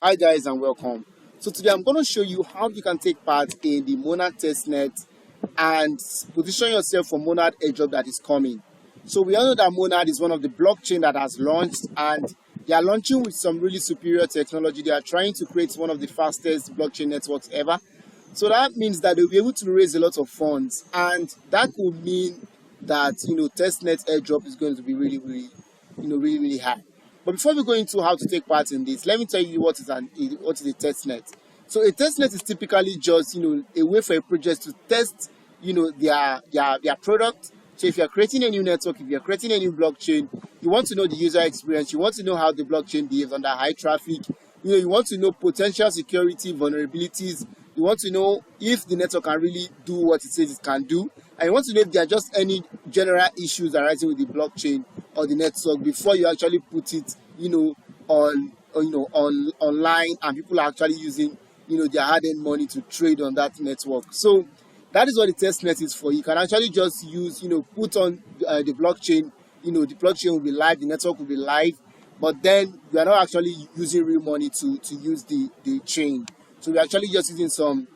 Hi guys and welcome. So today I'm going to show you how you can take part in the MONAD testnet and position yourself for MONAD AIRDROP that is coming. So we all know that MONAD is one of the blockchain that has launched, and they are launching with some really superior technology. They are trying to create one of the fastest blockchain networks ever. So that means that they'll be able to raise a lot of funds, and that could mean that testnet AIRDROP is going to be really high. But before we go into how to take part in this, let me tell you what is a testnet. So a testnet is typically just a way for a project to test their product. So if you're creating a new network, if you're creating a new blockchain, you want to know the user experience, you want to know how the blockchain behaves under high traffic, you want to know potential security vulnerabilities, you want to know if the network can really do what it says it can do, and you want to know if there are just any general issues arising with the blockchain or the network before you actually put it online and people are actually using their hard-earned money to trade on that network. So that is what the testnet is for. You can actually just use put on the blockchain. The blockchain will be live, the network will be live, but then we are not actually using real money to use the chain. So we're actually just using some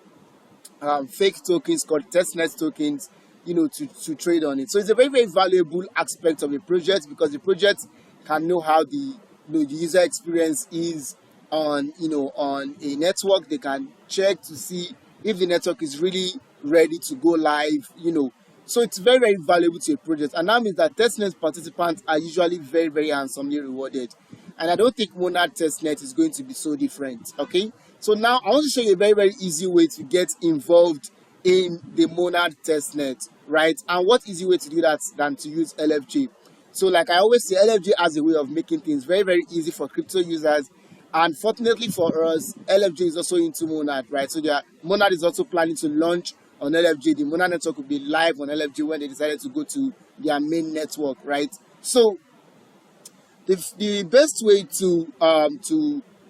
fake tokens called testnet tokens to trade on it. So it's a very, very valuable aspect of a project, because the project can know how the user experience is on a network. They can check to see if the network is really ready to go live. So it's very, very valuable to a project, and that means that testnet participants are usually very, very handsomely rewarded. And I don't think MONAD testnet is going to be so different. Okay, so now I want to show you a very, very easy way to get involved in the MONAD testnet, right? And what easy way to do that than to use LFJ? So like I always say, LFJ has a way of making things very, very easy for crypto users. And fortunately for us, LFJ is also into MONAD, right? So MONAD is also planning to launch on LFJ. The MONAD network will be live on LFJ when they decided to go to their main network, right? So the best way to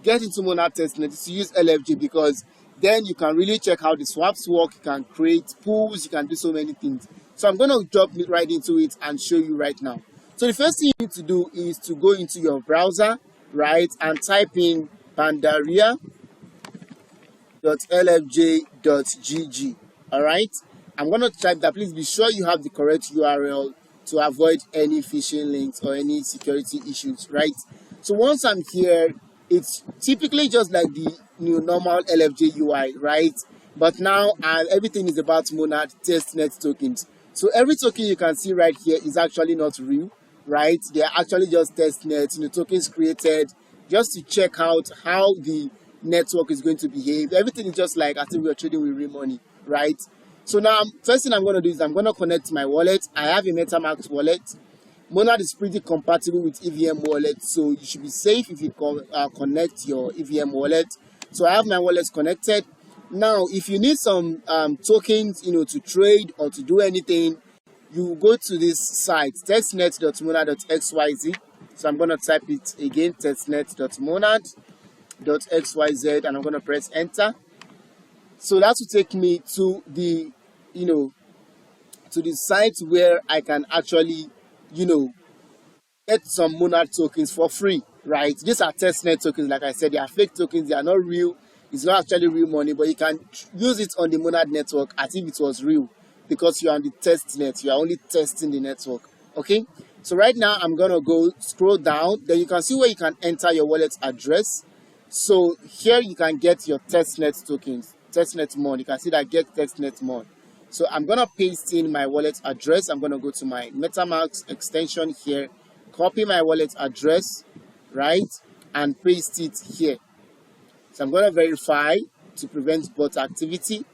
get into MONAD testnet is to use LFJ, because then you can really check how the swaps work. You can create pools, you can do so many things. So I'm going to jump right into it and show you right now. So the first thing you need to do is to go into your browser, right, and type in pandaria.lfj.gg. all right, I'm going to type that. Please be sure you have the correct URL to avoid any phishing links or any security issues, right? So once I'm here, it's typically just like the normal LFJ UI, right? But now everything is about MONAD testnet tokens. So every token you can see right here is actually not real, right? They are actually just testnet, tokens created just to check out how the network is going to behave. Everything is just like as if we are trading with real money, right? So now, first thing I'm going to do is I'm going to connect my wallet. I have a MetaMask wallet. MONAD is pretty compatible with EVM wallet, so you should be safe if you connect your EVM wallet. So I have my wallet connected. Now, if you need some tokens, to trade or to do anything, you go to this site, testnet.monad.xyz. So I'm going to type it again, testnet.monad.xyz, and I'm going to press enter. So that will take me to the, to the site where I can actually, get some MONAD tokens for free, right? These are testnet tokens. Like I said, they are fake tokens. They are not real. It's not actually real money, but you can use it on the MONAD network as if it was real, because you are on the testnet. You are only testing the network, okay? So right now, I'm going to go scroll down. Then you can see where you can enter your wallet address. So here you can get your testnet tokens, testnet MON. You can see that get testnet MON. So I'm going to paste in my wallet address. I'm going to go to my MetaMask extension here, copy my wallet address, right, and paste it here. So I'm going to verify to prevent bot activity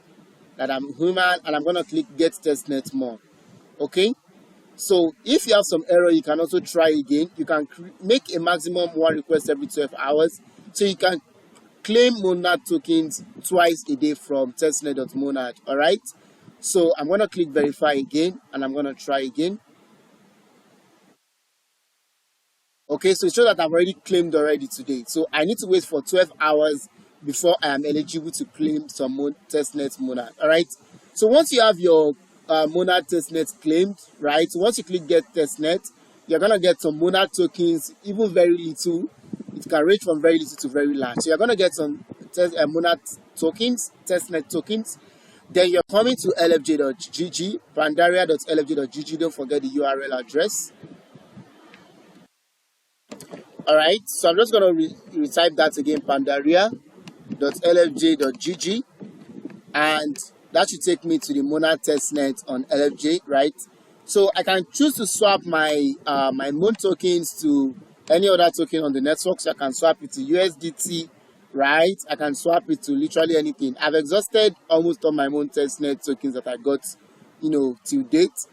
that I'm human, and I'm going to click get testnet MON. Okay. So if you have some error, you can also try again. You can make a maximum one request every 12 hours. So you can claim MONAD tokens twice a day from testnet.monad. All right. So I'm going to click verify again, and I'm going to try again. Okay, so it shows that I've already claimed already today. So I need to wait for 12 hours before I am eligible to claim some testnet MONAD. All right. So once you have your MONAD testnet claimed, right? So once you click get testnet, you're going to get some MONAD tokens, even very little. It can range from very little to very large. So you're going to get some MONAD tokens, testnet tokens. Then you're coming to lfj.gg, pandaria.lfj.gg. Don't forget the URL address. All right, so I'm just going to retype that again, pandaria.lfj.gg, and that should take me to the MONAD testnet on LFJ, right? So I can choose to swap my my MON tokens to any other token on the network. So I can swap it to USDT, right? I can swap it to literally anything. I've exhausted almost all my MON testnet tokens that I got, till date,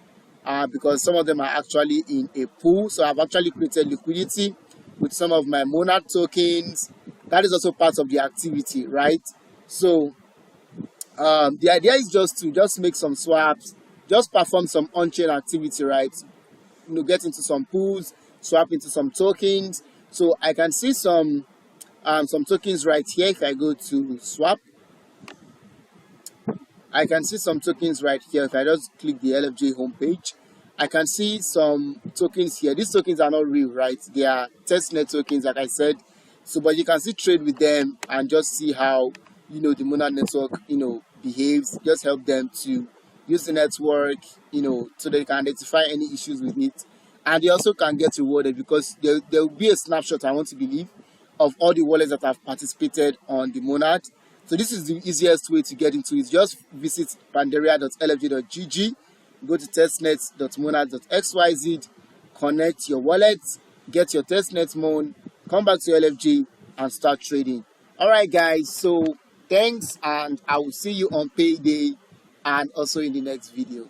because some of them are actually in a pool. So I've actually created liquidity with some of my MONAD tokens. That is also part of the activity, right? So the idea is just to make some swaps, just perform some on-chain activity, right? Get into some pools, swap into some tokens. So I can see some tokens right here. If I go to swap, I can see some tokens right here. If I just click the LFJ homepage, I can see some tokens here. These tokens are not real, right? They are testnet tokens, like I said. So, but you can still trade with them and just see how, the MONAD network, behaves. Just help them to use the network, so they can identify any issues with it. And they also can get rewarded because there will be a snapshot, I want to believe, of all the wallets that have participated on the MONAD. So this is the easiest way to get into it. Just visit pandaria.lfj.gg, go to testnet.monad.xyz, connect your wallet, get your testnet MON, come back to LFJ and start trading. All right, guys. So thanks, and I will see you on payday and also in the next video.